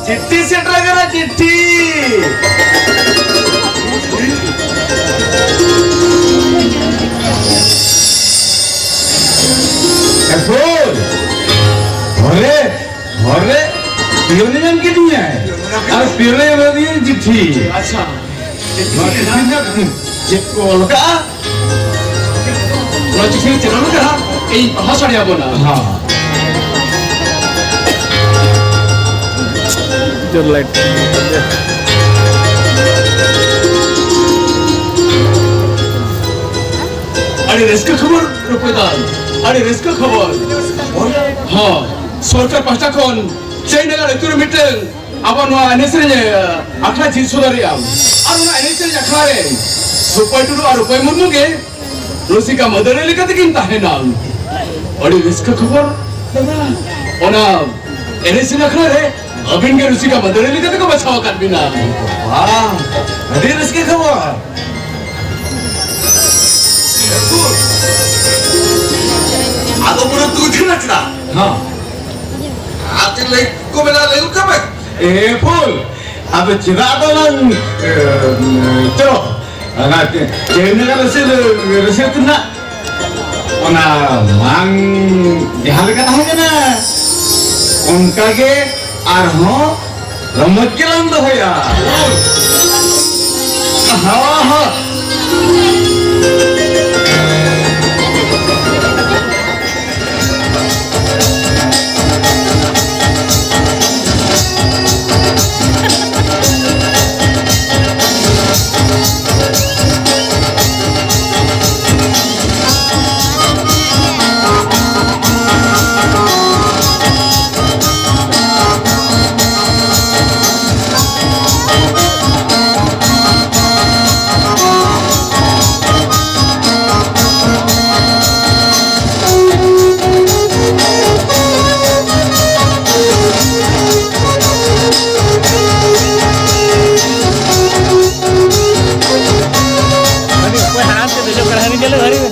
चिट्ठी सेट करा चिट्ठी घरे घरे पियोने जन के दिया है और पियोने दिया चिट्ठी अच्छा चिट्ठी का चिट्ठी चलाना कहा এই ভাষা যাব না হ্যাঁ जो लाइट अरे रिस्क खबर रुपयदान अरे रिस्क खबर हाँ सरकार पास्टा खन चैन लगा तुर मिटल आबार नो एनएसएल आखला जी सुधारिया और नो एनएसएल आखला रे रुपय टुडू और रुपय मुर्मू के रसिका मदरे लेकाते किन ताहेना अरे रिस्क खबर ओना एनएसएल आखला रे अबिन के रुचि का मदर लेके तो बचाव कर बिना वाह अरे इसके खबर आदो पूरा तू थी नचना हाँ आते ले को मिला ले कब ए फूल अब चिरा तो ना चलो ना चेने का रसे तो ना ओना मांग जहाँ लेकर आएगा ना उनका के आरहों रमजकेलांद होया हाँ हाँ हाथ से जो कढ़ाई चले घरी में